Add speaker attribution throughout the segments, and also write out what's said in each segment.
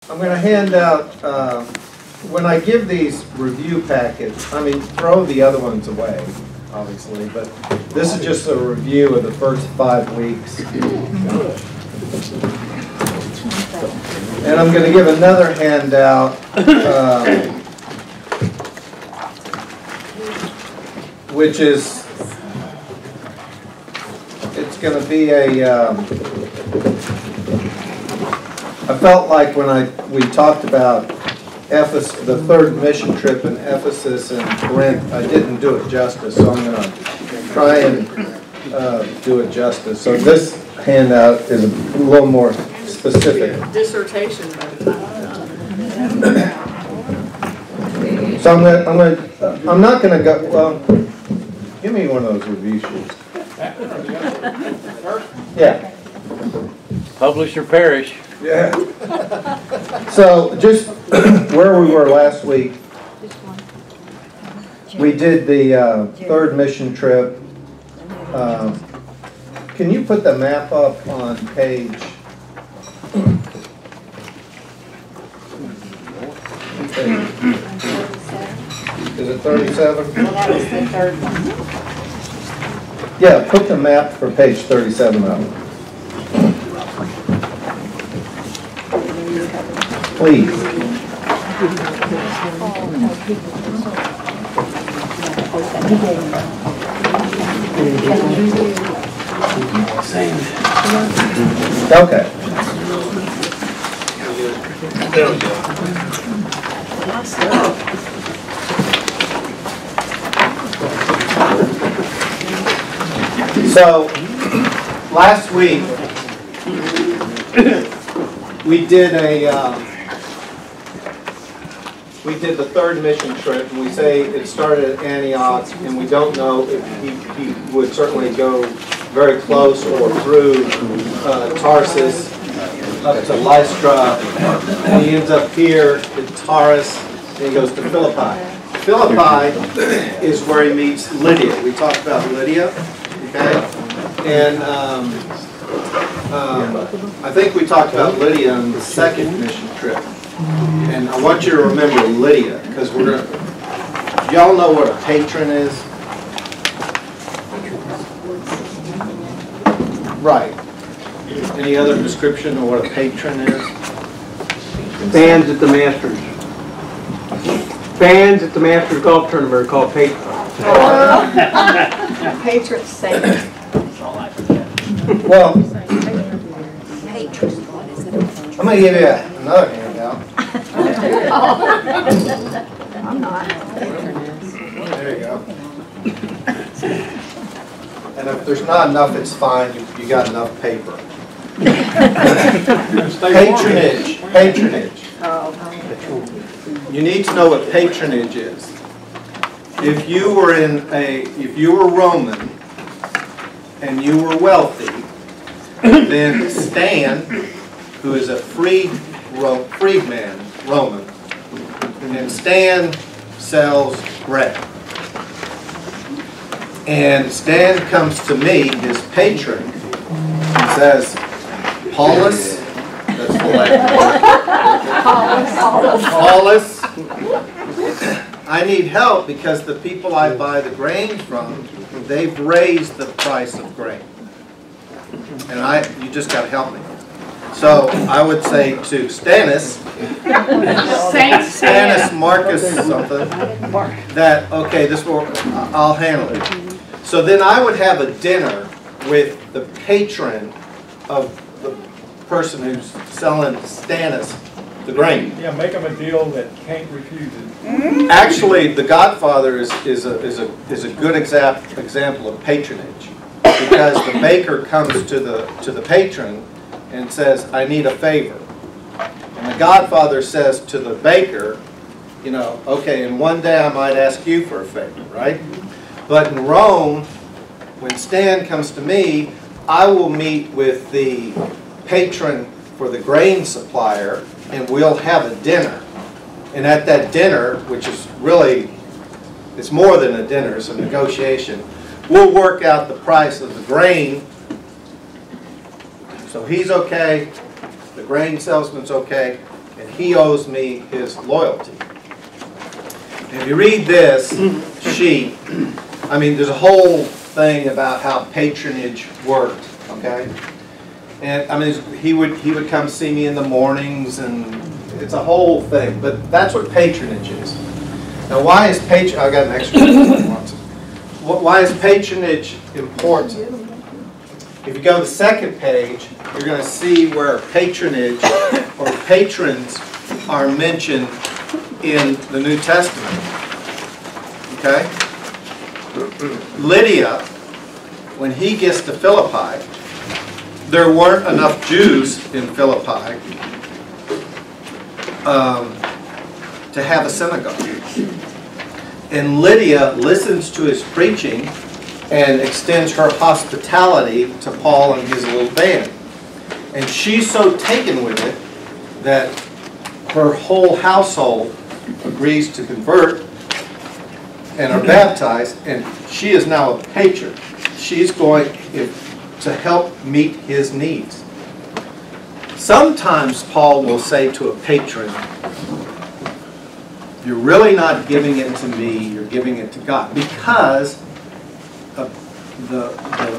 Speaker 1: I'm going to hand out, when I give these review packets, I mean, throw the other ones away, obviously, but this is just a review of the first 5 weeks. And I'm going to give another handout, which is, it's going to be a, I felt like when we talked about Ephesus, the third mission trip in Ephesus and Corinth, I didn't do it justice, so I'm going to try and do it justice. So this handout is a little more specific.
Speaker 2: Dissertation by the time.
Speaker 1: So I'm not going to go. Well, give me one of those review sheets. Yeah.
Speaker 3: Publish or perish.
Speaker 1: Yeah. So just where we were last week, we did the third mission trip. Can you put the map up on page? Is it 37?
Speaker 4: Well, that was the third one.
Speaker 1: Yeah, put the map for page 37 up. Please. Okay. So, last week we did the third mission trip, and we say it started at Antioch, and we don't know if he would certainly go very close or through Tarsus up to Lystra, and he ends up here in Taurus, and he goes to Philippi. Philippi is where he meets Lydia. We talked about Lydia, okay? And I think we talked about Lydia on the second mission trip. And I want you to remember Lydia, because we're going to, y'all know what a patron is? Right. Any other description of what a patron is?
Speaker 5: Fans at the Masters. Fans at the Masters golf tournament are called patrons.
Speaker 4: Patron saint.
Speaker 1: Well,
Speaker 4: Patron, what is it?
Speaker 1: I'm going to give you another handout.
Speaker 4: I'm not.
Speaker 1: There you go. And if there's not enough, it's fine. You got enough paper. Patronage. Patronage. You need to know what patronage is. If you were Roman and you were wealthy, then Stan, who is a freedman, Roman, and Stan sells bread. And Stan comes to me, his patron, and says, Paulus, that's the Latin word. Paulus, I need help because the people I buy the grain from, they've raised the price of grain. And you just got to help me. So I would say to Stannis Marcus something, that, okay, this will, I'll handle it. So then I would have a dinner with the patron of the person who's selling Stannis the grain.
Speaker 6: Yeah, make them a deal that can't refuse it.
Speaker 1: Actually, the Godfather is a good example of patronage, because the baker comes to the patron and says, I need a favor. And the Godfather says to the baker, you know, okay, and one day I might ask you for a favor, right? But in Rome, when Stan comes to me, I will meet with the patron for the grain supplier, and we'll have a dinner. And at that dinner, which is really, it's more than a dinner, it's a negotiation, we'll work out the price of the grain. So he's okay, the grain salesman's okay, and he owes me his loyalty. If you read this sheet, I mean, there's a whole thing about how patronage worked, okay? And I mean, he would come see me in the mornings, and it's a whole thing. But that's what patronage is. Now, why is patronage? I got an extra one. Why is patronage important? If you go to the second page, you're going to see where patronage or patrons are mentioned in the New Testament. Okay? Lydia, when he gets to Philippi, there weren't enough Jews in Philippi to have a synagogue. And Lydia listens to his preaching and extends her hospitality to Paul and his little band. And she's so taken with it that her whole household agrees to convert and are baptized, and she is now a patron. She's going to help meet his needs. Sometimes Paul will say to a patron, you're really not giving it to me, you're giving it to God, because the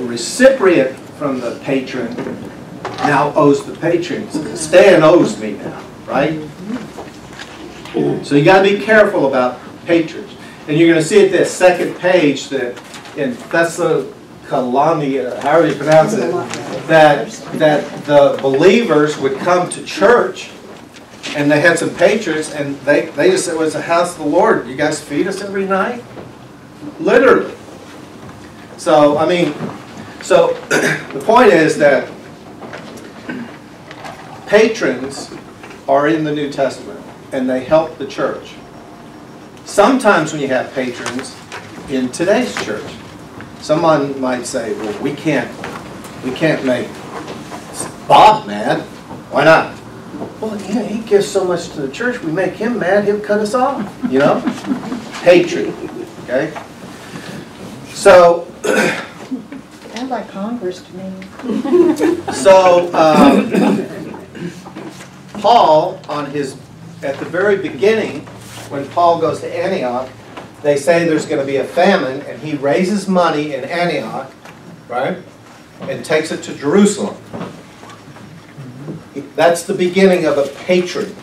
Speaker 1: recipient from the patron now owes the patron. Stan owes me now, right? So you got to be careful about patrons. And you're going to see at this second page that in Thessalonica, however you pronounce it, that the believers would come to church, and they had some patrons, and they just said, well, it's the house of the Lord. You guys feed us every night? Literally. So, I mean, so the point is that patrons are in the New Testament, and they help the church. Sometimes when you have patrons in today's church, someone might say, well, we can't make Bob mad. Why not? Well, yeah, he gives so much to the church, we make him mad, he'll cut us off, you know? Hatred, okay? So,
Speaker 4: Sounds like Congress to me.
Speaker 1: so Paul, at the very beginning, when Paul goes to Antioch, they say there's going to be a famine, and he raises money in Antioch, right, and takes it to Jerusalem. That's the beginning of a patron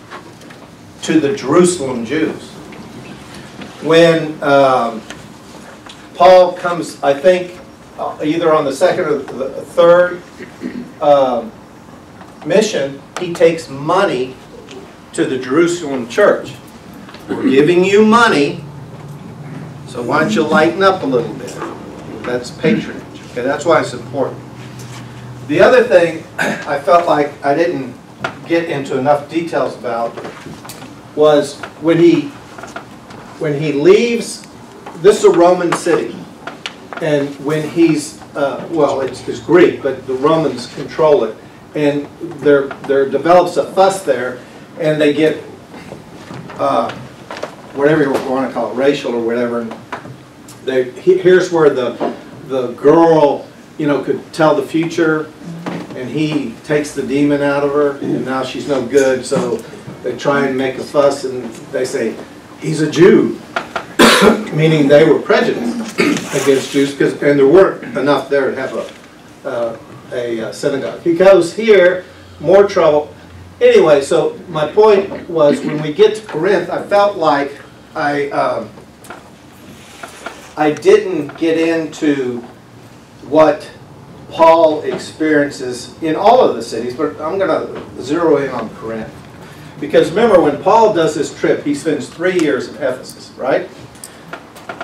Speaker 1: to the Jerusalem Jews. When Paul comes, I think, either on the second or the third mission, he takes money to the Jerusalem church. We're giving you money, so why don't you lighten up a little bit? That's patronage. Okay, that's why it's important. The other thing I felt like I didn't get into enough details about was when he leaves. This is a Roman city, and when he's well, it's Greek, but the Romans control it, and there develops a fuss there, and they get whatever you want to call it, racial or whatever. And here's where the girl, you know, could tell the future, and he takes the demon out of her, and now she's no good. So they try and make a fuss, and they say he's a Jew, meaning they were prejudiced against Jews, and there weren't enough there to have a synagogue. He goes here, more trouble. Anyway, so my point was, when we get to Corinth, I felt like I didn't get into what Paul experiences in all of the cities, but I'm going to zero in on Corinth. Because remember, when Paul does this trip, he spends 3 years in Ephesus, right?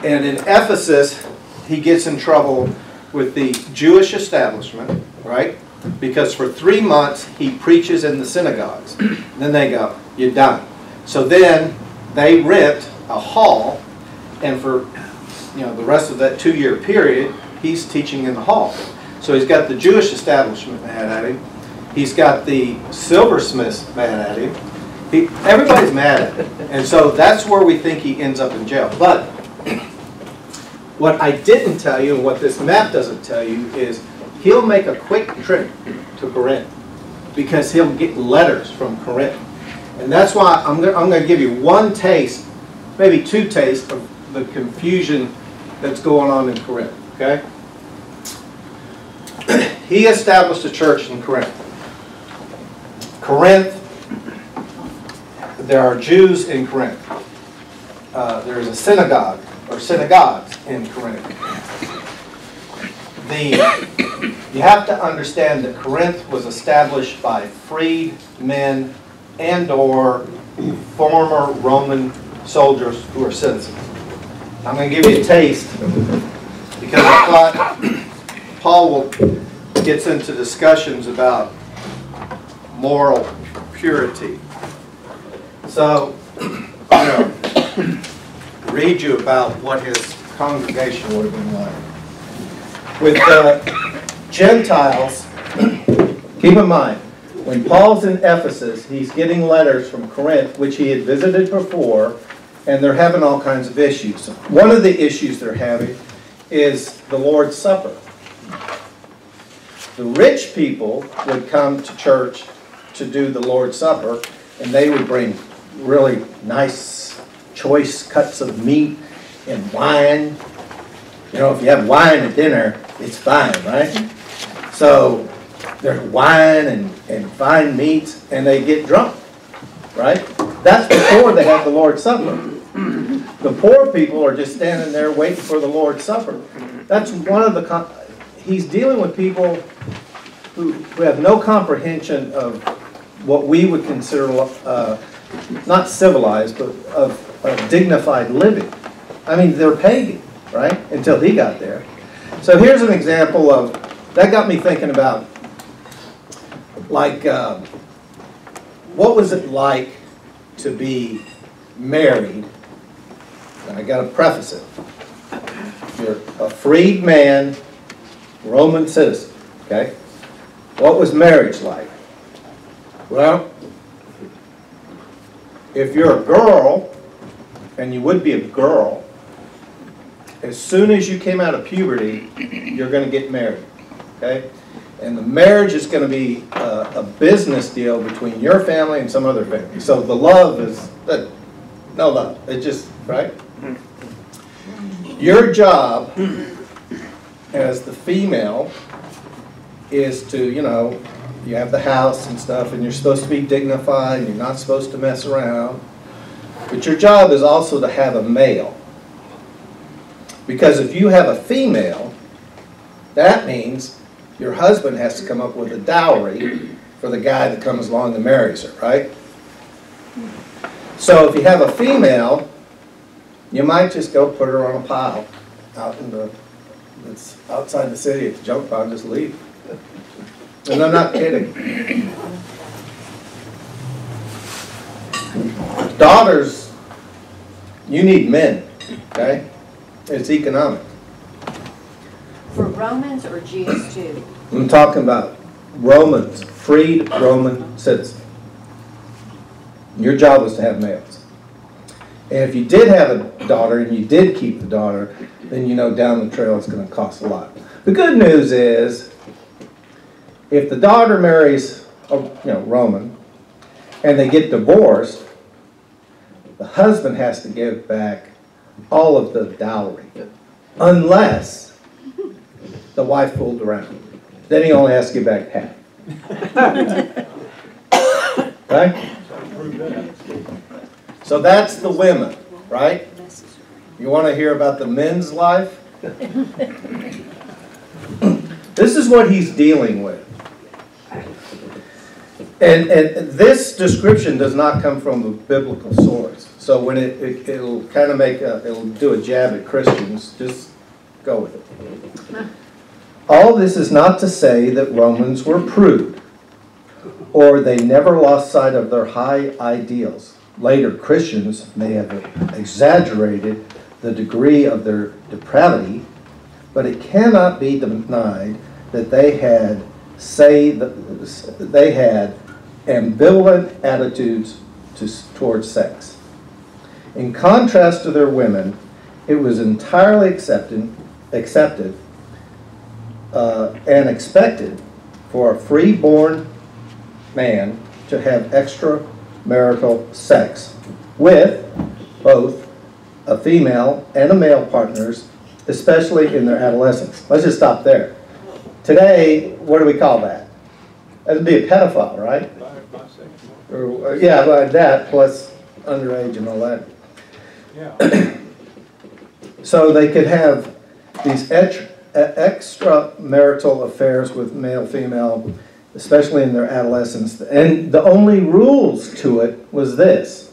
Speaker 1: And in Ephesus, he gets in trouble with the Jewish establishment, right? Because for 3 months, he preaches in the synagogues. Then they go, you're done. So then they rent a hall, and for the rest of that 2-year period, he's teaching in the hall. So he's got the Jewish establishment mad at him. He's got the silversmiths mad at him. Everybody's mad at him. And so that's where we think he ends up in jail. But what I didn't tell you, and what this map doesn't tell you, is he'll make a quick trip to Corinth, because he'll get letters from Corinth. And that's why I'm going to give you one taste, maybe two tastes of the confusion that's going on in Corinth, okay? He established a church in Corinth. Corinth, there are Jews in Corinth. There is a synagogue, or synagogues in Corinth. You have to understand that Corinth was established by freed men and or former Roman soldiers who are citizens. I'm going to give you a taste because I thought Paul gets into discussions about moral purity. So I'm going to read you about what his congregation would have been like. With Gentiles, keep in mind, when Paul's in Ephesus, he's getting letters from Corinth, which he had visited before, and they're having all kinds of issues. One of the issues they're having is the Lord's Supper. The rich people would come to church to do the Lord's Supper, and they would bring really nice, choice cuts of meat and wine. You know, if you have wine at dinner, it's fine, right? So there's wine and fine meats, and they get drunk, right? That's before they have the Lord's Supper. The poor people are just standing there waiting for the Lord's Supper. That's one of the... He's dealing with people who have no comprehension of what we would consider, not civilized, but of dignified living. I mean, they're pagan, right? Until he got there. So here's an example of... That got me thinking about, like, what was it like to be married? And I got to preface it. You're a freed man, Roman citizen, okay? What was marriage like? Well, if you're a girl, and you would be a girl, as soon as you came out of puberty, you're going to get married, okay? And the marriage is going to be a business deal between your family and some other family. So the love is, no love. It's just, right? Your job as the female is to, you know, you have the house and stuff, and you're supposed to be dignified, and you're not supposed to mess around. But your job is also to have a male. Because if you have a female, that means your husband has to come up with a dowry for the guy that comes along and marries her, right? So if you have a female, you might just go put her on a pile out in the, it's outside the city at the junk pile and just leave. And I'm not kidding. Daughters, you need men, okay? It's economic.
Speaker 7: For Romans or Jews too?
Speaker 1: I'm talking about Romans, freed Roman citizens. Your job was to have males. And if you did have a daughter and you did keep the daughter, then you know down the trail it's going to cost a lot. The good news is, if the daughter marries a Roman and they get divorced, the husband has to give back all of the dowry, unless the wife fooled around. Then he only has to give back half. Right? So that's the women, right? You want to hear about the men's life? This is what he's dealing with. And this description does not come from a biblical source. So when it'll kind of it'll do a jab at Christians, just go with it. All this is not to say that Romans were prude, or they never lost sight of their high ideals. Later Christians may have exaggerated the degree of their depravity, but it cannot be denied that they had ambivalent attitudes towards sex. In contrast to their women, it was entirely accepted and expected for a free-born man to have extra extramarital sex with both a female and a male partners, especially in their adolescence. Let's just stop there. Today, what do we call that? That would be a pedophile, right? Or, yeah, like that, plus underage and all that.
Speaker 6: Yeah.
Speaker 1: So they could have these extramarital affairs with male, female, especially in their adolescence. And the only rules to it was this.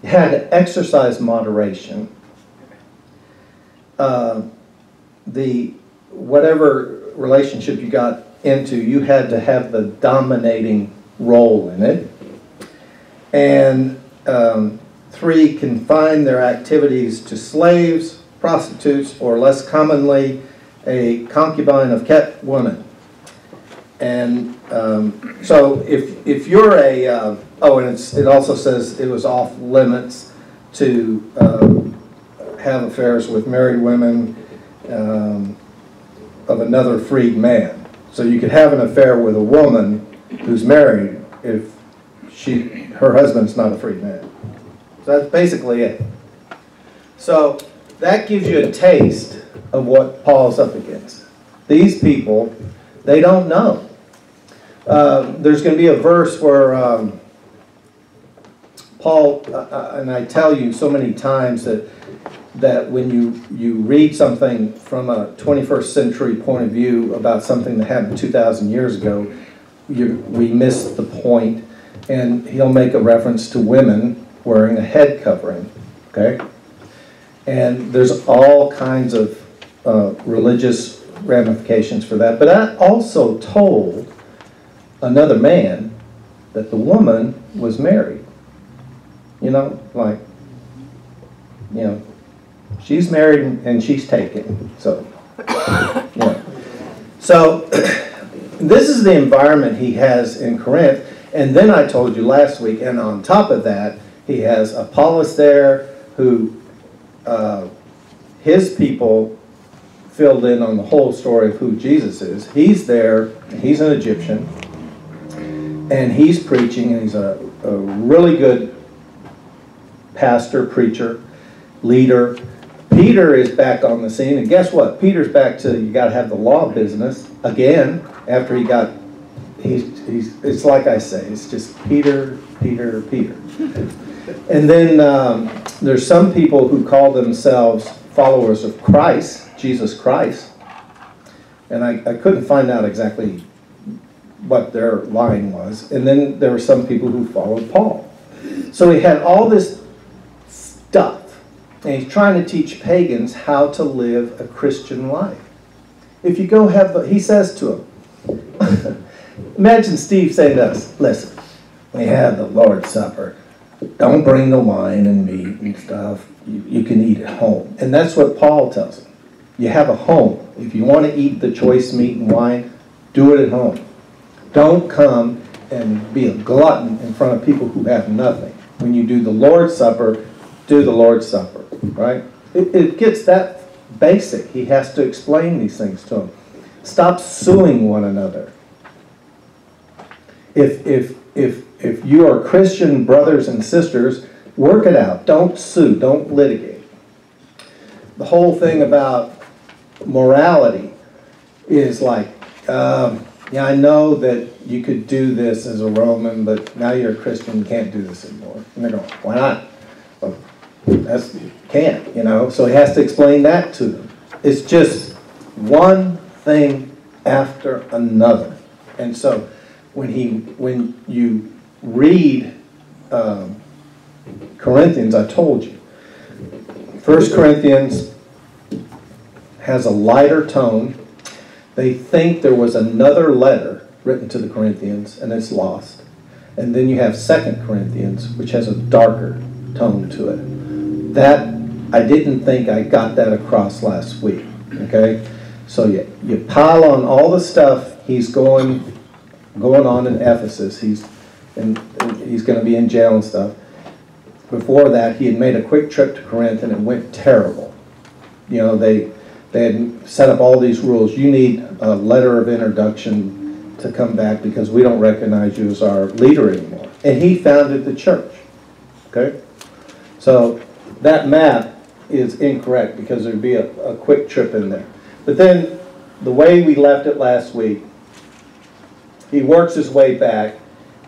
Speaker 1: You had to exercise moderation. Whatever relationship you got into, you had to have the dominating role in it. And 3, confine their activities to slaves, prostitutes, or less commonly, a concubine of kept woman. And so if you're a, and it also says it was off limits to have affairs with married women of another freed man. So you could have an affair with a woman who's married if her husband's not a freed man. So that's basically it. So that gives you a taste of what Paul's up against. These people, they don't know. There's going to be a verse where Paul, and I tell you so many times that when you read something from a 21st century point of view about something that happened 2,000 years ago, we miss the point. And he'll make a reference to women wearing a head covering, okay? And there's all kinds of religious ramifications for that. But I also told another man that the woman was married. You know, like, you know, she's married and she's taken. So, yeah. So, this is the environment he has in Corinth. And then I told you last week, and on top of that, he has Apollos there who his people filled in on the whole story of who Jesus is. He's there, he's an Egyptian, and he's preaching, and he's a really good pastor, preacher, leader. Peter is back on the scene, and guess what? Peter's back to, you got to have the law business again after he got, it's like I say, it's just Peter, Peter, Peter. And then there's some people who call themselves followers of Christ, Jesus Christ, and I couldn't find out exactly what their line was. And then there were some people who followed Paul. So he had all this stuff, and he's trying to teach pagans how to live a Christian life. If you go he says to them, imagine Steve saying to us, listen, we have the Lord's Supper. Don't bring the wine and meat and stuff. You can eat at home. And that's what Paul tells them. You have a home. If you want to eat the choice meat and wine, do it at home. Don't come and be a glutton in front of people who have nothing. When you do the Lord's Supper, do the Lord's Supper, right? It gets that basic. He has to explain these things to them. Stop suing one another. If you are Christian brothers and sisters, work it out. Don't sue. Don't litigate. The whole thing about morality is like, yeah, I know that you could do this as a Roman, but now you're a Christian, you can't do this anymore. And they're going, why not? Well, you can't, you know. So he has to explain that to them. It's just one thing after another. And so when you read Corinthians, I told you, 1 Corinthians has a lighter tone. They think there was another letter written to the Corinthians, and it's lost. And then you have 2 Corinthians, which has a darker tone to it. That, I didn't think I got that across last week, okay? So you pile on all the stuff he's going on in Ephesus. He's going to be in jail and stuff. Before that, he had made a quick trip to Corinth, and it went terrible. You know, they had set up all these rules. You need a letter of introduction to come back because we don't recognize you as our leader anymore. and he founded the church. Okay? So that map is incorrect because there'd be a quick trip in there. But then the way we left it last week, he works his way back,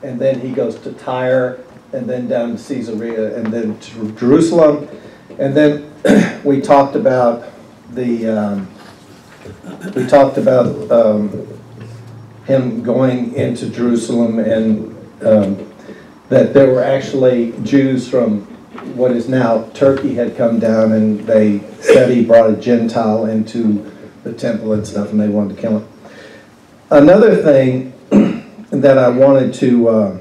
Speaker 1: and then he goes to Tyre, and then down to Caesarea, and then to Jerusalem, and then we talked about him going into Jerusalem, and that there were actually Jews from what is now Turkey had come down, and they said he brought a Gentile into the temple and stuff, and they wanted to kill him. Another thing that I wanted to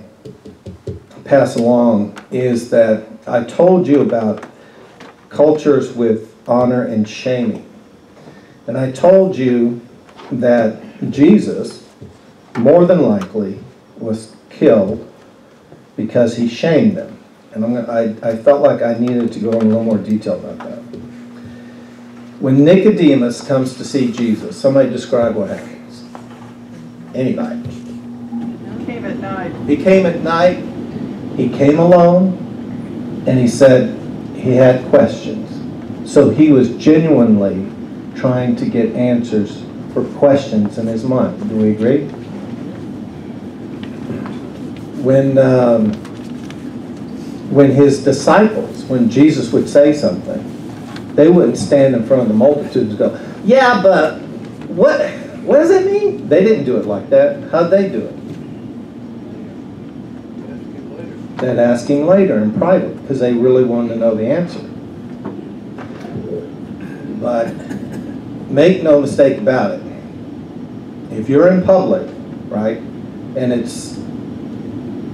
Speaker 1: pass along is that I told you about cultures with honor and shaming. And I told you that Jesus, more than likely, was killed because he shamed them. And I felt like I needed to go in a little more detail about that. When Nicodemus comes to see Jesus, somebody describe what happens. Anybody?
Speaker 2: Came at night.
Speaker 1: He came at night, he came alone, and he said he had questions. So he was genuinely trying to get answers for questions in his mind. Do we agree? When his disciples, when Jesus would say something, they wouldn't stand in front of the multitudes and go, yeah, but what does it mean? They didn't do it like that. How'd they do it? They'd ask him later in private because they really wanted to know the answer. But make no mistake about it. If you're in public, right, and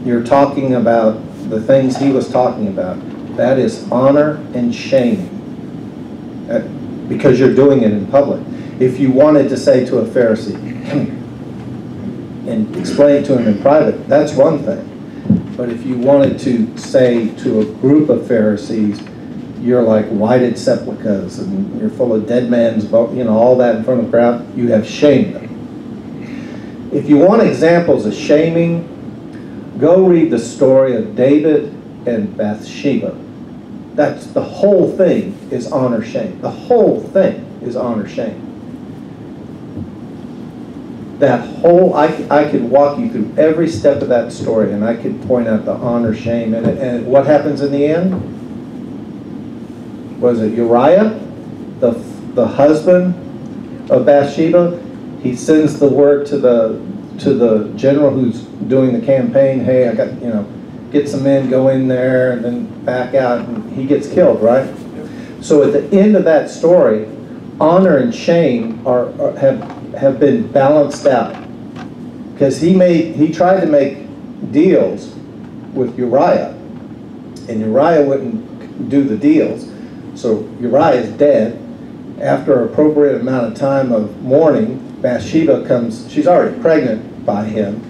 Speaker 1: you're talking about the things he was talking about, that is honor and shaming. Because you're doing it in public. If you wanted to say to a Pharisee, and explain it to him in private, that's one thing. But if you wanted to say to a group of Pharisees, you're like whited sepulchres and you're full of dead man's bones, all that in front of the crowd, you have shamed them. If you want examples of shaming, go read the story of David and Bathsheba. That's the whole thing is honor shame. The whole thing is honor shame. That whole, I could walk you through every step of that story, and I could point out the honor shame in it. And what happens in the end? Was it Uriah, the husband of Bathsheba? He sends the word to the general who's doing the campaign. Hey, I got get some men, go in there, and then back out, and he gets killed, right? So at the end of that story, honor and shame have been balanced out, because he tried to make deals with Uriah, and Uriah wouldn't do the deals. So Uriah is dead. After an appropriate amount of time of mourning, Bathsheba comes. She's already pregnant by him,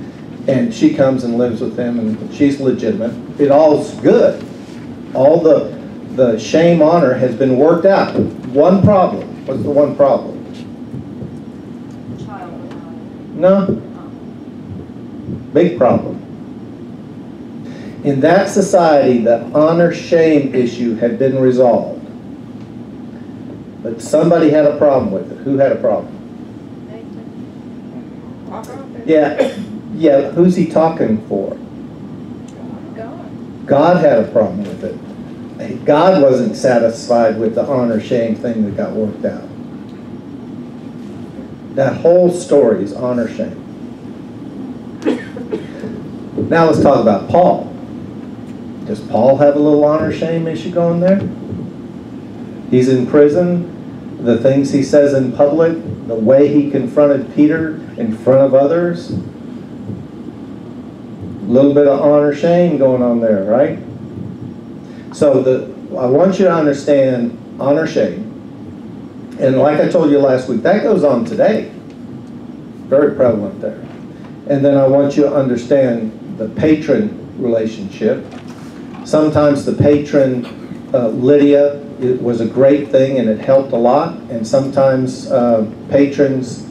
Speaker 1: and she comes and lives with him, and she's legitimate. It all's good. All the shame honor has been worked out. One problem. What's the one problem?
Speaker 7: Child.
Speaker 1: No. Big problem. In that society, the honor-shame issue had been resolved. But somebody had a problem with it. Who had a problem? Yeah, who's he talking for? God had a problem with it. God wasn't satisfied with the honor-shame thing that got worked out. That whole story is honor-shame. Now let's talk about Paul. Does Paul have a little honor-shame issue going there? He's in prison. The things he says in public, the way he confronted Peter in front of others, a little bit of honor-shame going on there, right? So I want you to understand honor-shame. And like I told you last week, that goes on today. Very prevalent there. And then I want you to understand the patron relationship. Sometimes the patron, Lydia, it was a great thing and it helped a lot. And sometimes patrons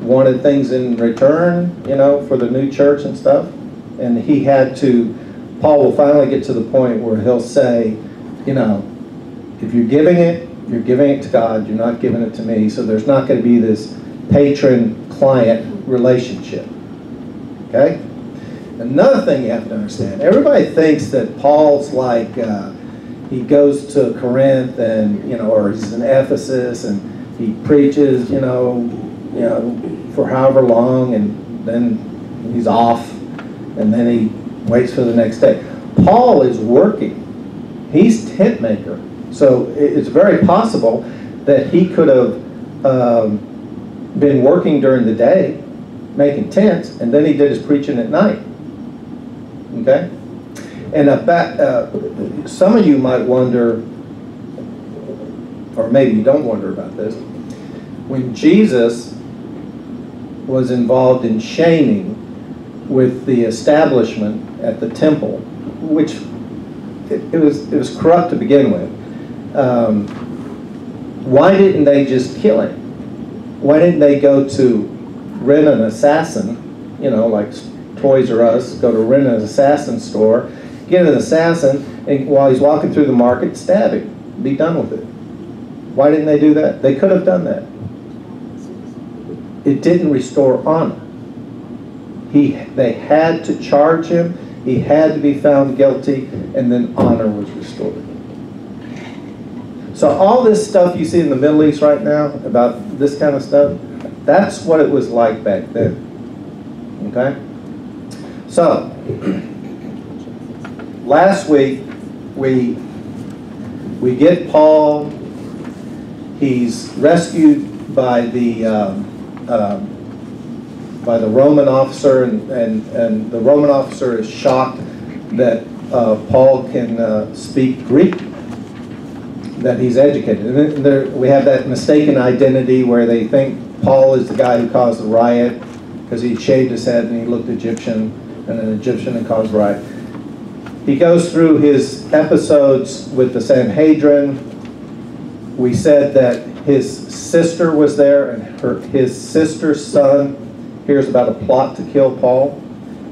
Speaker 1: wanted things in return, for the new church and stuff. And he had to
Speaker 8: Paul will finally get to the point where he'll say, you know, if you're giving it to God, you're not giving it to me, so there's not going to be this patron-client relationship. Okay? Another thing you have to understand, everybody thinks that Paul's like, he goes to Corinth and, you know, or he's in Ephesus and he preaches, you know, for however long, and then he's off, and then he waits for the next day. Paul is working. He's tent maker. So it's very possible that he could have been working during the day, making tents, and then he did his preaching at night. Okay? And some of you might wonder, or maybe you don't wonder about this, when Jesus was involved in shaming with the establishment at the temple, which it was corrupt to begin with. Why didn't they just kill him? Why didn't they go to rent an assassin, you know, like Toys R Us, go to rent an assassin store, get an assassin, and while he's walking through the market, stab him, be done with it? Why didn't they do that? They could have done that. It didn't restore honor. They had to charge him, he had to be found guilty, and then honor was restored. So all this stuff you see in the Middle East right now, about this kind of stuff, that's what it was like back then. Okay? So, last week, we get Paul. He's rescued by the Roman officer, and the Roman officer is shocked that Paul can speak Greek, that he's educated. And there, we have that mistaken identity where they think Paul is the guy who caused the riot because he shaved his head and he looked Egyptian, and an Egyptian had caused the riot. He goes through his episodes with the Sanhedrin. We said that his sister was there, and his sister's son hears about a plot to kill Paul,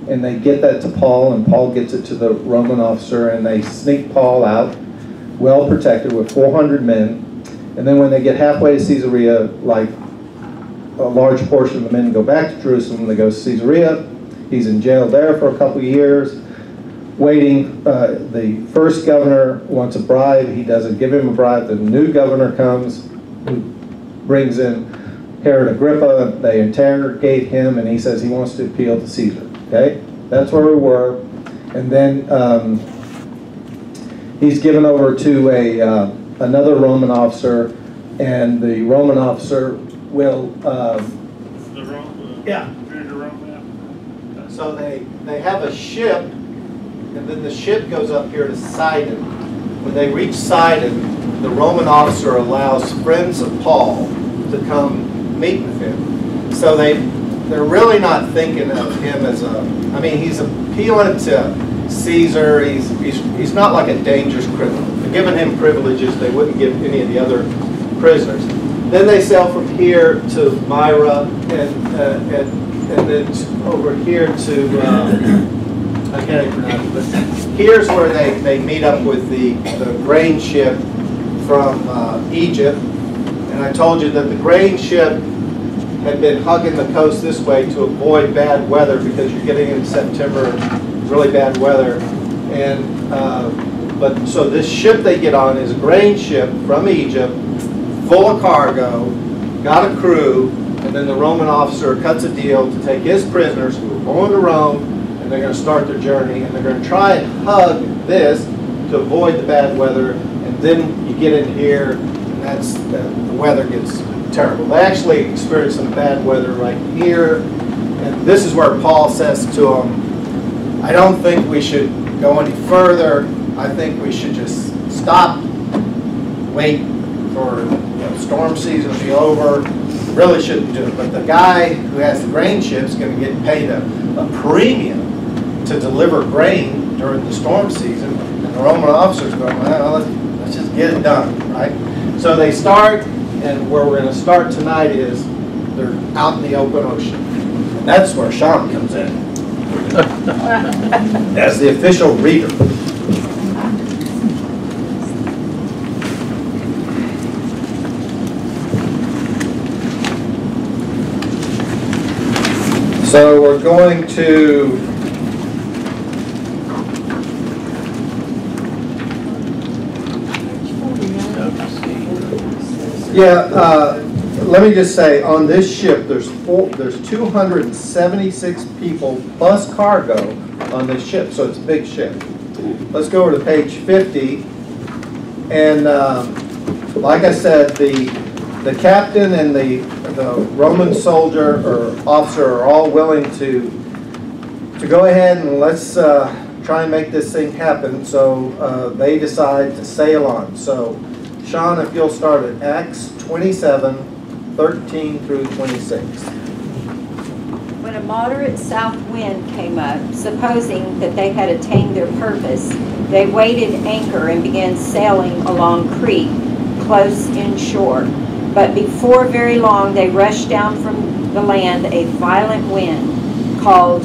Speaker 8: and they get that to Paul, and Paul gets it to the Roman officer, and they sneak Paul out, well protected, with 400 men. And then when they get halfway to Caesarea, like a large portion of the men go back to Jerusalem, they go to Caesarea. He's in jail there for a couple of years, waiting. The first governor wants a bribe. He doesn't give him a bribe. The new governor comes, who brings in Herod Agrippa. They interrogate him, and he says he wants to appeal to Caesar. Okay, that's where we were. And then he's given over to another Roman officer, and the Roman officer will. Yeah. So they have a ship, and then the ship goes up here to Sidon. When they reach Sidon, the Roman officer allows friends of Paul to come meet with him. So they're really not thinking of him as he's appealing to Caesar. He's not like a dangerous criminal. They're giving him privileges they wouldn't give any of the other prisoners. Then they sail from here to Myra, and then over here to, I can't even pronounce it, but here's where they meet up with the grain ship from Egypt. And I told you that the grain ship had been hugging the coast this way to avoid bad weather, because you're getting into September, really bad weather. And but so this ship they get on is a grain ship from Egypt, full of cargo, got a crew, and then the Roman officer cuts a deal to take his prisoners who are going to Rome, and they're going to start their journey, and they're going to try and hug this to avoid the bad weather. And then you get in here, and the weather gets terrible. They actually experience some bad weather right here, and this is where Paul says to them, I don't think we should go any further. I think we should just stop, wait for the storm season to be over. Really shouldn't do it. But the guy who has the grain ship is going to get paid a premium to deliver grain during the storm season, and the Roman officers going, well, let's just get it done, right? So they start, and where we're going to start tonight is they're out in the open ocean. And that's where Sean comes in.
Speaker 1: as the official reader. So we're going to let me just say, on this ship, there's 276 people plus cargo on this ship, so it's a big ship. Let's go over to page 50, and like I said, the captain and the Roman soldier or officer are all willing to go ahead and let's try and make this thing happen. So they decide to sail on. So Sean, if you'll start at Acts 27:13 through 26.
Speaker 7: When a moderate south wind came up, supposing that they had attained their purpose, they weighed anchor and began sailing along Crete, close inshore. But before very long, they rushed down from the land a violent wind called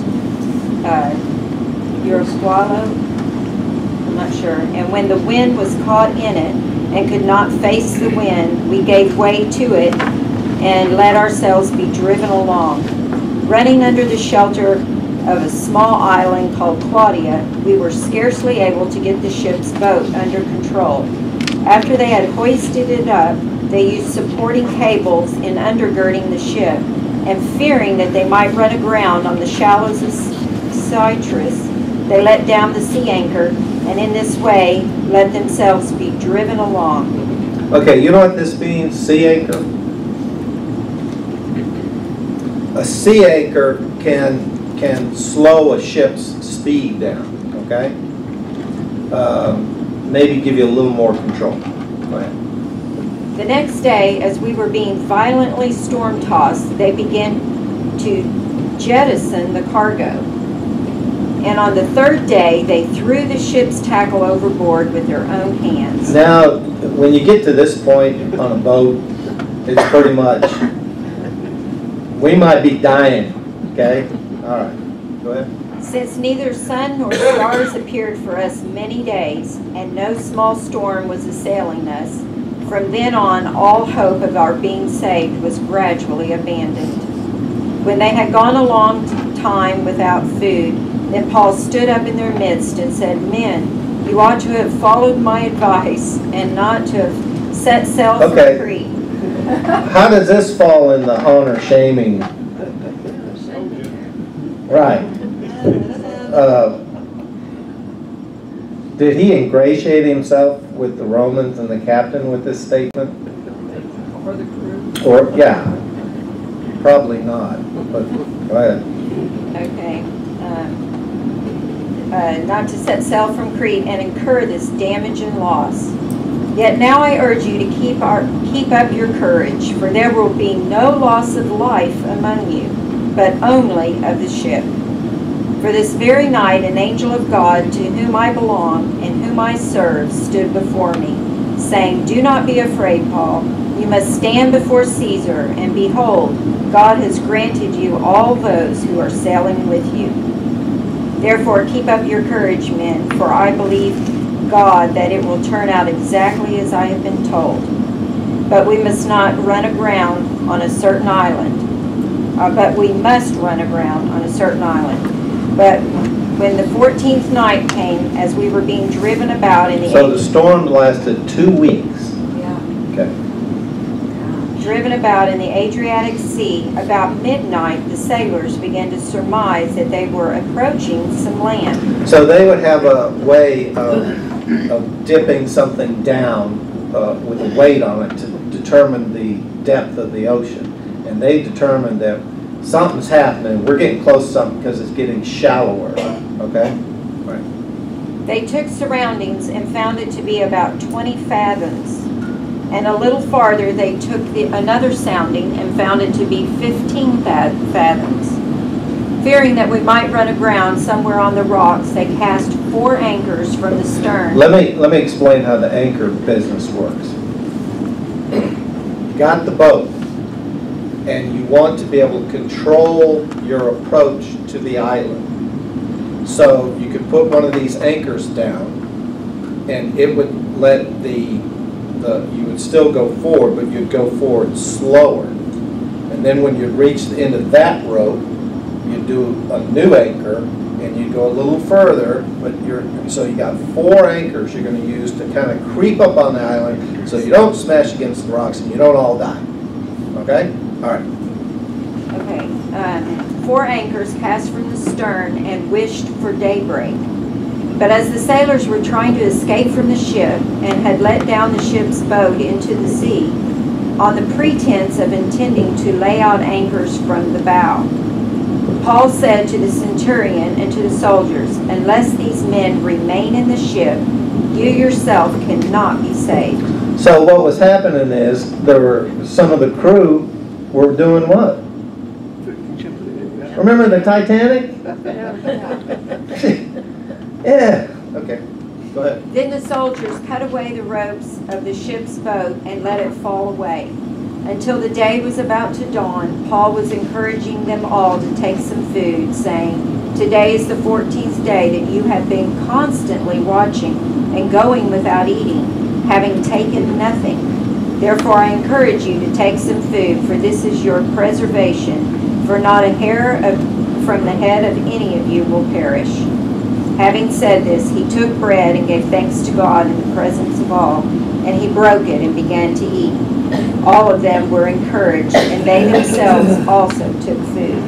Speaker 7: Eurosqualo, I'm not sure. And when the wind was caught in it and could not face the wind, we gave way to it and let ourselves be driven along. Running under the shelter of a small island called Claudia, we were scarcely able to get the ship's boat under control. After they had hoisted it up, they used supporting cables in undergirding the ship, and fearing that they might run aground on the shallows of Cyprus, they let down the sea anchor, and in this way let themselves be driven along.
Speaker 1: Okay, you know what this means, sea anchor? A sea anchor can slow a ship's speed down, okay? Maybe give you a little more control. Go ahead.
Speaker 7: The next day, as we were being violently storm-tossed, they began to jettison the cargo. And on the third day, they threw the ship's tackle overboard with their own hands.
Speaker 1: Now, when you get to this point on a boat, it's pretty much, we might be dying, okay? All right, go ahead.
Speaker 7: Since neither sun nor stars appeared for us many days, and no small storm was assailing us, from then on all hope of our being saved was gradually abandoned. When they had gone a long time without food, then Paul stood up in their midst and said, "Men, you ought to have followed my advice and not to have set sail for Crete."
Speaker 1: How does this fall in the honor shaming? Right. Did he ingratiate himself with the Romans and the captain with this statement?
Speaker 2: Or the crew.
Speaker 1: Or, yeah, probably not, but go ahead.
Speaker 7: Okay. Not to set sail from Crete and incur this damage and loss. Yet now I urge you to keep up your courage, for there will be no loss of life among you, but only of the ship. For this very night an angel of God, to whom I belong and whom I serve, stood before me, saying, "Do not be afraid, Paul. You must stand before Caesar, and behold, God has granted you all those who are sailing with you. Therefore keep up your courage, men, for I believe God that it will turn out exactly as I have been told. But we must not run aground on a certain island. But when the 14th night came, as we were being driven about in the...
Speaker 1: So the storm lasted 2 weeks.
Speaker 7: Yeah.
Speaker 1: Okay.
Speaker 7: Driven about in the Adriatic Sea, about midnight, the sailors began to surmise that they were approaching some land.
Speaker 1: So they would have a way of dipping something down with a weight on it to determine the depth of the ocean. And they determined that something's happening. We're getting close to something because it's getting shallower. Okay? Right.
Speaker 7: They took surroundings and found it to be about 20 fathoms. And a little farther they took another sounding and found it to be 15 fathoms. Fearing that we might run aground somewhere on the rocks, they cast 4 anchors from the stern.
Speaker 1: Let me explain how the anchor business works. You got the boat, and you want to be able to control your approach to the island. So you could put one of these anchors down, and it would let you would still go forward, but you'd go forward slower. And then when you'd reach the end of that rope, you'd do a new anchor, and you'd go a little further, but so you got 4 anchors you're going to use to kind of creep up on the island so you don't smash against the rocks and you don't all die. Okay? All right.
Speaker 7: Okay. 4 anchors cast from the stern and wished for daybreak. But as the sailors were trying to escape from the ship and had let down the ship's boat into the sea, on the pretense of intending to lay out anchors from the bow, Paul said to the centurion and to the soldiers, "Unless these men remain in the ship, you yourself cannot be saved."
Speaker 1: So what was happening is there were some of the crew were doing what? Remember the Titanic? Yeah. Okay. Go ahead.
Speaker 7: Then the soldiers cut away the ropes of the ship's boat and let it fall away. Until the day was about to dawn, Paul was encouraging them all to take some food, saying, "Today is the 14th day that you have been constantly watching and going without eating, having taken nothing. Therefore I encourage you to take some food, for this is your preservation, for not a hair from the head of any of you will perish." Having said this, he took bread and gave thanks to God in the presence of all, and he broke it and began to eat. All of them were encouraged, and they themselves also took food.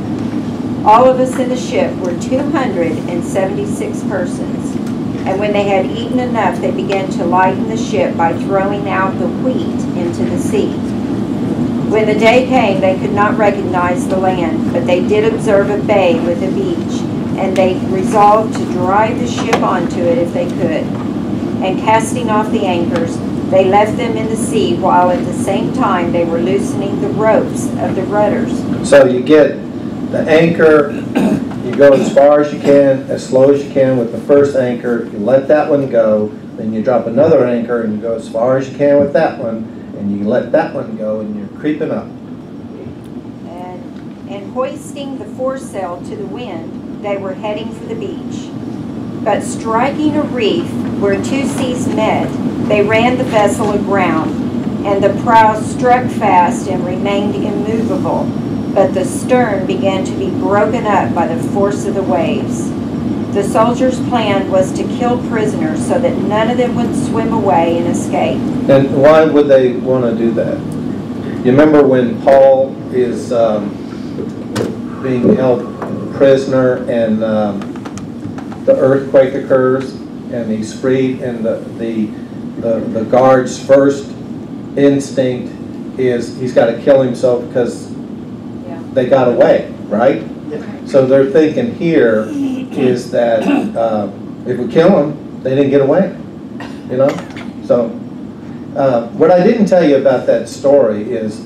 Speaker 7: All of us in the ship were 276 persons, and when they had eaten enough, they began to lighten the ship by throwing out the wheat into the sea. When the day came, they could not recognize the land, but they did observe a bay with a beach, and they resolved to drive the ship onto it if they could. And casting off the anchors, they left them in the sea, while at the same time they were loosening the ropes of the rudders.
Speaker 1: So you get the anchor, you go as far as you can, as slow as you can with the first anchor, you let that one go, then you drop another anchor and you go as far as you can with that one, and you let that one go, and you're creeping up.
Speaker 7: And hoisting the foresail to the wind, they were heading for the beach. But striking a reef where 2 seas met, they ran the vessel aground, and the prow struck fast and remained immovable, but the stern began to be broken up by the force of the waves. The soldiers' plan was to kill prisoners so that none of them would swim away and escape.
Speaker 1: And why would they want to do that? You remember when Paul is being held prisoner and the earthquake occurs and he's freed, and the guard's first instinct is he's got to kill himself because they got away, right? So they're thinking here is that if we kill them, they didn't get away, you know? So what I didn't tell you about that story is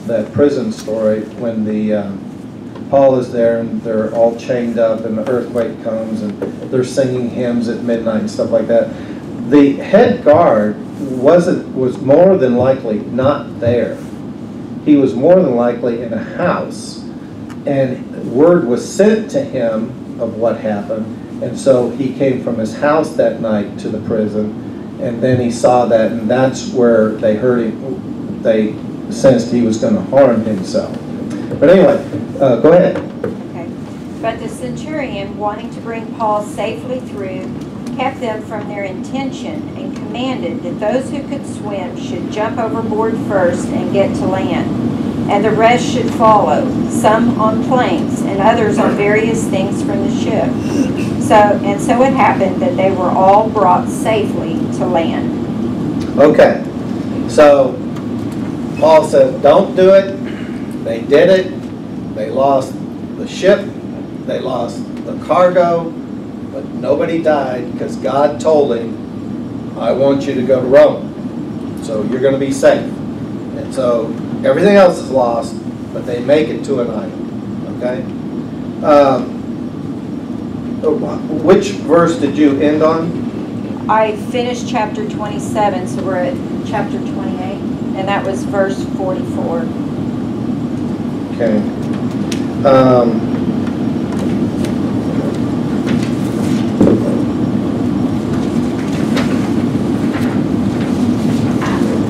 Speaker 1: that prison story when Paul is there and they're all chained up and the earthquake comes and they're singing hymns at midnight and stuff like that. The head guard was more than likely not there. He was more than likely in a house, and word was sent to him of what happened, and so he came from his house that night to the prison, and then he saw that, and that's where they heard him. They sensed he was going to harm himself. But anyway, go ahead.
Speaker 7: Okay. But the centurion, wanting to bring Paul safely through, kept them from their intention and commanded that those who could swim should jump overboard first and get to land, and the rest should follow, some on planks and others on various things from the ship. So it happened that they were all brought safely to land.
Speaker 1: Okay, so Paul said, don't do it. They did it. They lost the ship. They lost the cargo. But nobody died because God told him, I want you to go to Rome. So you're going to be safe. And so everything else is lost, but they make it to an island. Okay? Which verse did you end on?
Speaker 7: I finished chapter 27, so we're at chapter 28, and that was verse 44.
Speaker 1: Okay.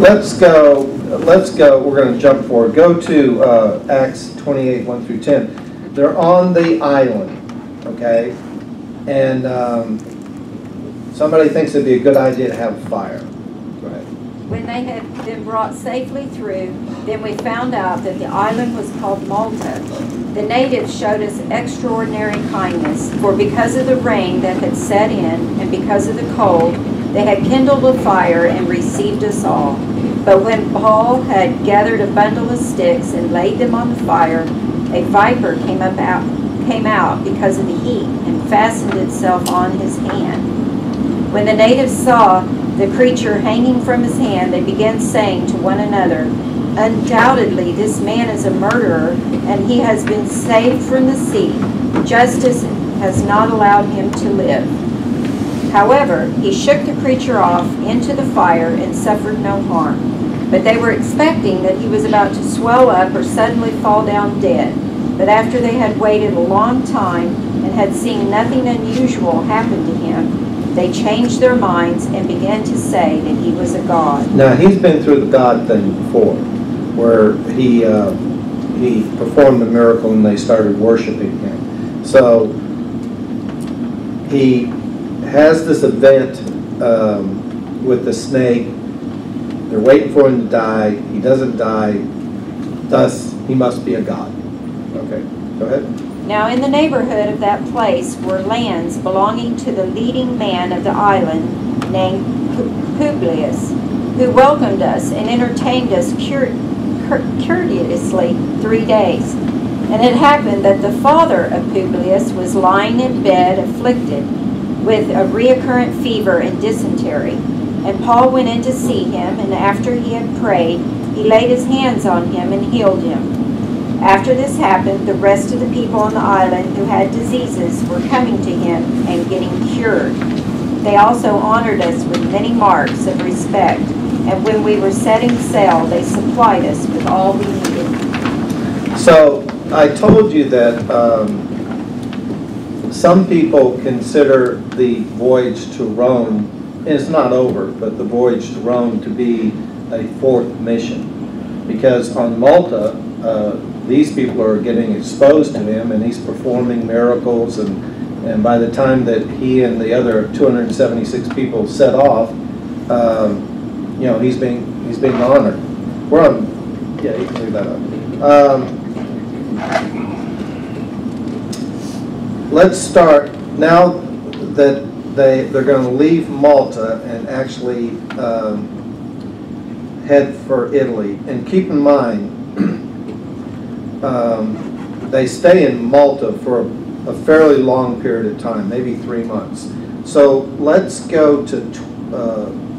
Speaker 1: Let's go, we're going to jump forward. Go to Acts 28, 1 through 10. They're on the island, okay? And somebody thinks it'd be a good idea to have a fire. Go ahead.
Speaker 7: When they had been brought safely through, then we found out that the island was called Malta. The natives showed us extraordinary kindness, for because of the rain that had set in, and because of the cold, they had kindled a fire and received us all. But when Paul had gathered a bundle of sticks and laid them on the fire, a viper came out because of the heat and fastened itself on his hand. When the natives saw the creature hanging from his hand, they began saying to one another, "Undoubtedly this man is a murderer, and he has been saved from the sea. Justice has not allowed him to live." However, he shook the creature off into the fire and suffered no harm. But they were expecting that he was about to swell up or suddenly fall down dead. But after they had waited a long time and had seen nothing unusual happen to him, they changed their minds and began to say that he was a god.
Speaker 1: Now, he's been through the God thing before, where he performed a miracle and they started worshiping him. So he has this event with the snake. They're waiting for him to die. He doesn't die. Thus, he must be a god. Okay, go ahead.
Speaker 7: Now in the neighborhood of that place were lands belonging to the leading man of the island, named Publius, who welcomed us and entertained us courteously 3 days. And it happened that the father of Publius was lying in bed afflicted with a recurrent fever and dysentery. And Paul went in to see him, and after he had prayed, he laid his hands on him and healed him. After this happened, the rest of the people on the island who had diseases were coming to him and getting cured. They also honored us with many marks of respect, and when we were setting sail, they supplied us with all we needed.
Speaker 1: So I told you that some people consider the voyage to Rome, and it's not over, but the voyage to Rome to be a fourth mission. Because on Malta, these people are getting exposed to him, and he's performing miracles, and by the time that he and the other 276 people set off, you know, he's being honored. We're on, yeah, you can leave that up. Let's start, now that they're going to leave Malta and actually head for Italy. And keep in mind, they stay in Malta for a fairly long period of time, maybe 3 months. So let's go to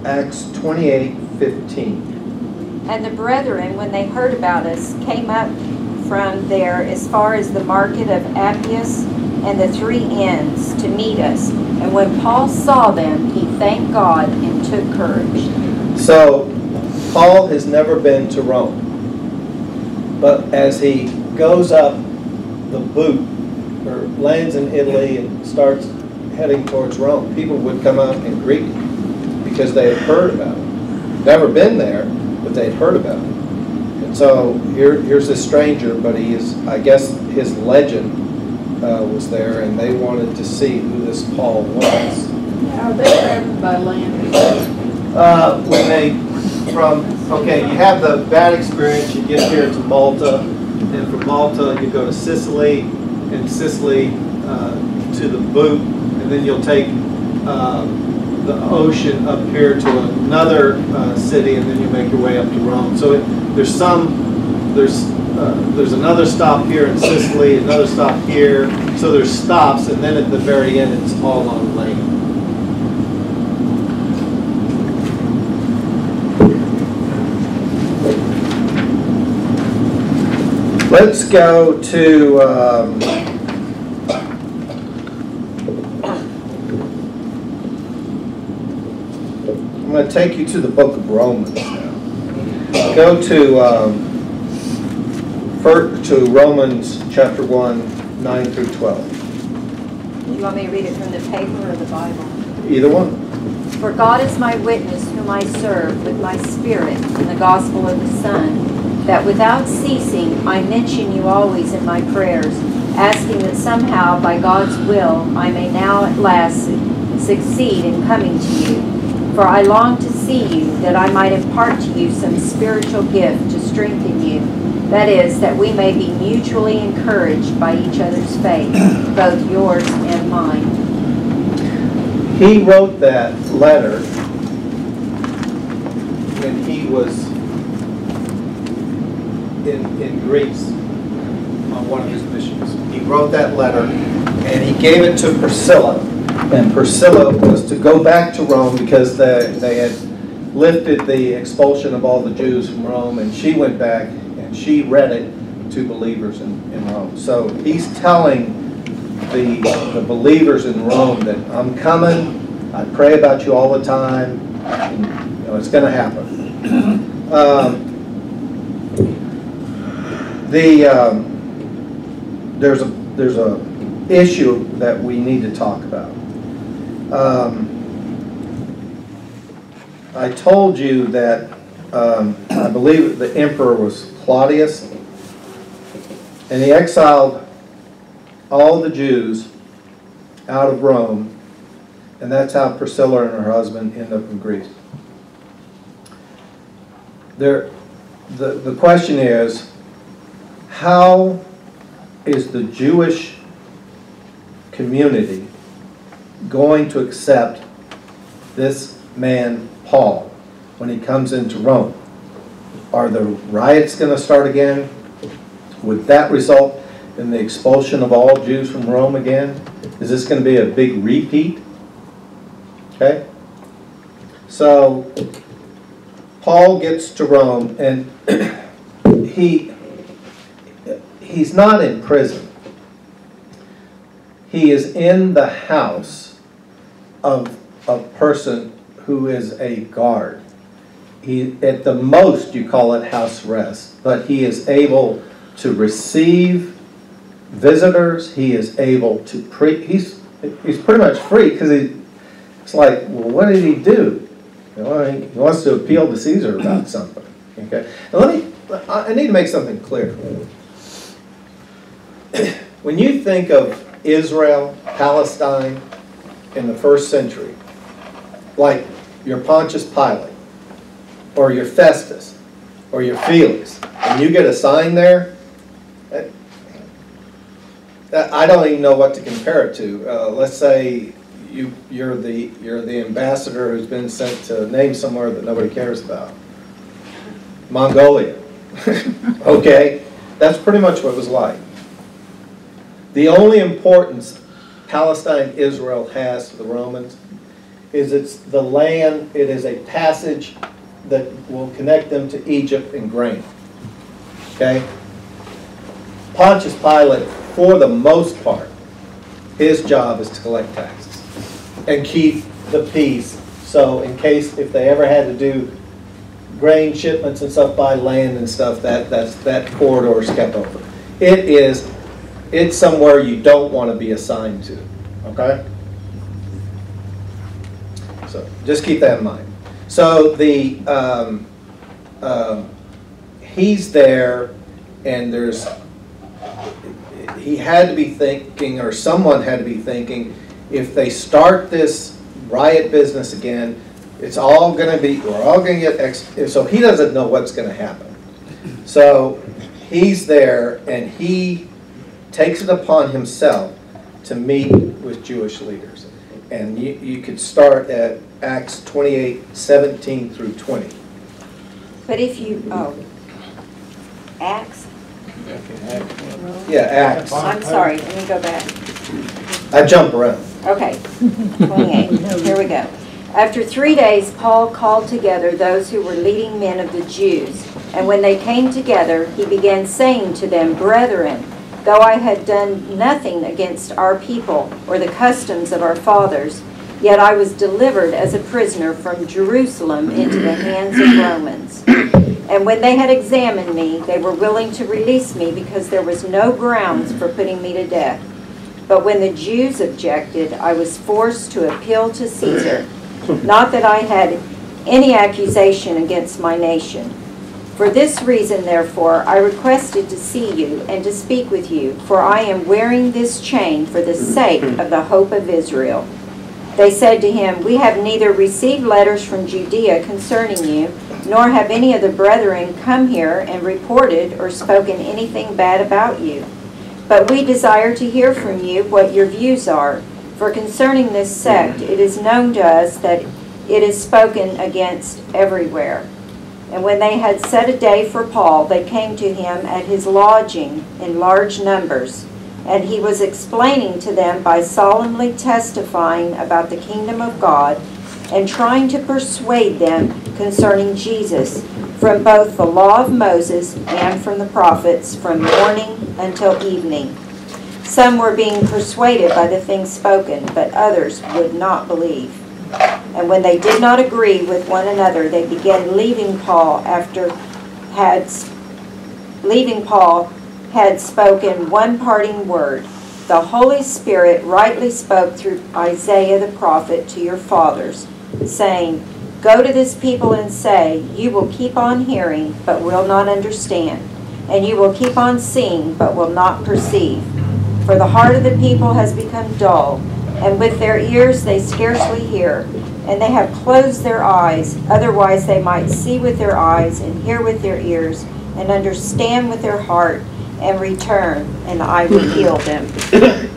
Speaker 1: Acts 28:15.
Speaker 7: And the brethren, when they heard about us, came up from there as far as the market of Appius and the 3 inns to meet us. And when Paul saw them, he thanked God and took courage.
Speaker 1: So Paul has never been to Rome. But as he goes up the boot, or lands in Italy and starts heading towards Rome, people would come out and greet him because they had heard about him. Never been there, but they had heard about him. And so here's this stranger, but he is, I guess his legend was there, and they wanted to see who this Paul was.
Speaker 2: Are they traveling by land?
Speaker 1: When they, okay, you have the bad experience, you get here to Malta, and from Malta you go to Sicily, and Sicily to the boot, and then you'll take the ocean up here to another city, and then you make your way up to Rome. So there's another stop here in Sicily, another stop here. So there's stops, and then at the very end, it's all on land. Let's go to I'm going to take you to the book of Romans now. Go to Romans chapter 1, 9 through 12.
Speaker 7: Do you want me to read it from the paper or the Bible?
Speaker 1: Either one.
Speaker 7: For God is my witness whom I serve with my spirit in the gospel of the Son, that without ceasing I mention you always in my prayers, asking that somehow by God's will I may now at last succeed in coming to you. For I long to see you, that I might impart to you some spiritual gift to strengthen you, that is, that we may be mutually encouraged by each other's faith, both yours and mine.
Speaker 1: He wrote that letter when he was in Greece on one of his missions. He wrote that letter and he gave it to Priscilla. And Priscilla was to go back to Rome because they had lifted the expulsion of all the Jews from Rome, and she went back and she read it to believers in Rome. So he's telling the believers in Rome that I'm coming, I pray about you all the time, and, you know, it's going to happen. There's a issue that we need to talk about. I told you that I believe the emperor was Claudius, and he exiled all the Jews out of Rome, and that's how Priscilla and her husband end up in Greece. The question is, how is the Jewish community going to accept this man Paul when he comes into Rome? Are the riots going to start again? Would that result in the expulsion of all Jews from Rome again? Is this going to be a big repeat? Okay? So Paul gets to Rome, and he's not in prison. He is in the house of a person who is a guard. At the most, you call it house arrest, but he is able to receive visitors. He is able to he's pretty much free, because it's like, well, what did he do? You know, he wants to appeal to Caesar about something. Okay, now I need to make something clear. When you think of Israel, Palestine in the first century, like your Pontius Pilate, or your Festus, or your Felix, and you get a sign there, I don't even know what to compare it to. Let's say you're the ambassador who's been sent to name somewhere that nobody cares about. Mongolia. Okay, that's pretty much what it was like. The only importance Palestine, Israel has to the Romans is it's the land, it is a passage that will connect them to Egypt and grain. Okay? Pontius Pilate, for the most part, his job is to collect taxes and keep the peace. So in case, if they ever had to do grain shipments and stuff by land and stuff, that corridor is kept open. It's somewhere you don't want to be assigned to. Okay? So just keep that in mind. So he's there, and he had to be thinking, or someone had to be thinking, if they start this riot business again, it's all going to be, we're all going to get, so he doesn't know what's going to happen. So he's there, and he takes it upon himself to meet with Jewish leaders. And you could start at Acts 28:17 through 20.
Speaker 7: But if you, Acts?
Speaker 1: Yeah, Acts.
Speaker 7: I'm sorry, let me go back.
Speaker 1: I jump around.
Speaker 7: Okay, 28, here we go. After 3 days, Paul called together those who were leading men of the Jews. And when they came together, he began saying to them, "Brethren, though I had done nothing against our people or the customs of our fathers, yet I was delivered as a prisoner from Jerusalem into the hands of Romans. And when they had examined me, they were willing to release me because there was no grounds for putting me to death. But when the Jews objected, I was forced to appeal to Caesar. Not that I had any accusation against my nation. For this reason, therefore, I requested to see you and to speak with you, for I am wearing this chain for the sake of the hope of Israel. They said to him, We have neither received letters from Judea concerning you, nor have any of the brethren come here and reported or spoken anything bad about you. But we desire to hear from you what your views are. For concerning this sect, it is known to us that it is spoken against everywhere. And when they had set a day for Paul, they came to him at his lodging in large numbers. And he was explaining to them by solemnly testifying about the kingdom of God and trying to persuade them concerning Jesus from both the law of Moses and from the prophets from morning until evening. Some were being persuaded by the things spoken, but others would not believe. And when they did not agree with one another, they began leaving Paul had spoken one parting word. The Holy Spirit rightly spoke through Isaiah the prophet to your fathers, saying, Go to this people and say, You will keep on hearing, but will not understand, and you will keep on seeing, but will not perceive. For the heart of the people has become dull, and with their ears they scarcely hear, and they have closed their eyes, otherwise they might see with their eyes, and hear with their ears, and understand with their heart, and return, and I will heal them.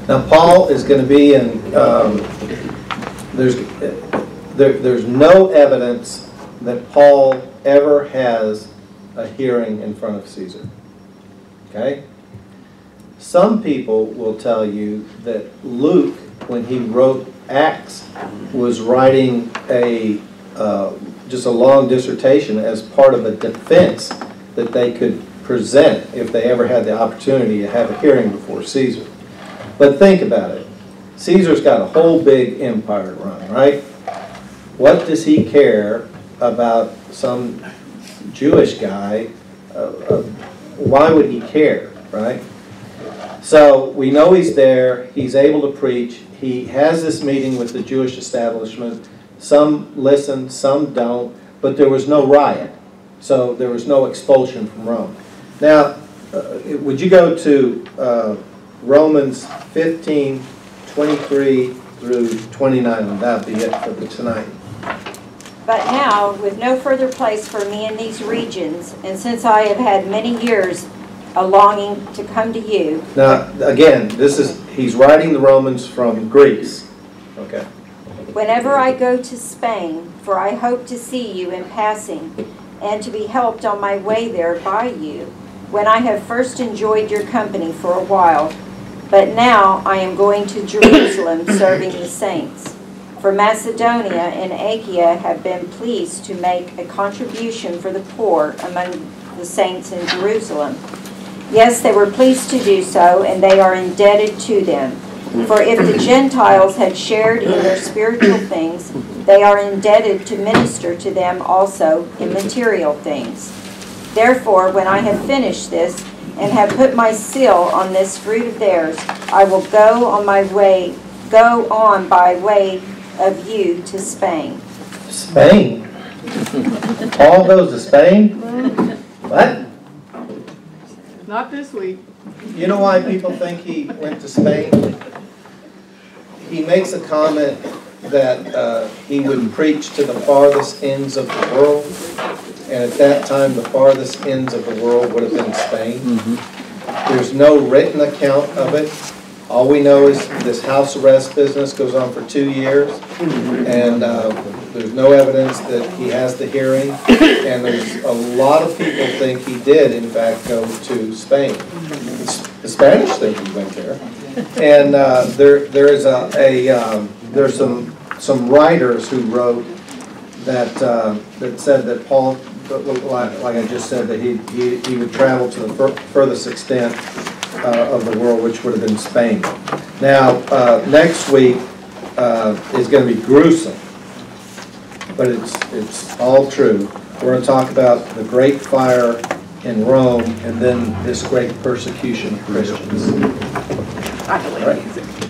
Speaker 1: Now, Paul is going to be in, there's no evidence that Paul ever has a hearing in front of Caesar. Okay? Some people will tell you that Luke, when he wrote Acts, was writing just a long dissertation as part of a defense that they could present if they ever had the opportunity to have a hearing before Caesar. But think about it. Caesar's got a whole big empire to run, right? What does he care about some Jewish guy? Why would he care, right? So we know he's there. He's able to preach. He has this meeting with the Jewish establishment. Some listen, some don't, but there was no riot. So there was no expulsion from Rome. Now, would you go to Romans 15, 23 through 29, and that'll be it for tonight.
Speaker 7: But now, with no further place for me in these regions, and since I have had many years a longing to come to you.
Speaker 1: Now, again, he's writing the Romans from Greece. Okay.
Speaker 7: Whenever I go to Spain, for I hope to see you in passing, and to be helped on my way there by you, when I have first enjoyed your company for a while. But now I am going to Jerusalem serving the saints. For Macedonia and Achaia have been pleased to make a contribution for the poor among the saints in Jerusalem. Yes, they were pleased to do so, and they are indebted to them. For if the Gentiles had shared in their spiritual things, they are indebted to minister to them also in material things. Therefore, when I have finished this, and have put my seal on this fruit of theirs, I will go on by way of you to Spain.
Speaker 1: Spain? Paul goes to Spain? What?
Speaker 2: Not this week.
Speaker 1: You know why people think he went to Spain? He makes a comment that he would preach to the farthest ends of the world. And at that time, the farthest ends of the world would have been Spain. There's no written account of it. All we know is this house arrest business goes on for 2 years. And there's no evidence that he has the hearing. And there's a lot of people think he did, in fact, go to Spain. The Spanish think he went there. And there's some writers who wrote that said that Paul, like I just said, that he would travel to the furthest extent of the world, which would have been Spain. Now, next week is going to be gruesome, but it's all true. We're going to talk about the great fire in Rome and then this great persecution of Christians.
Speaker 2: I believe
Speaker 1: Right.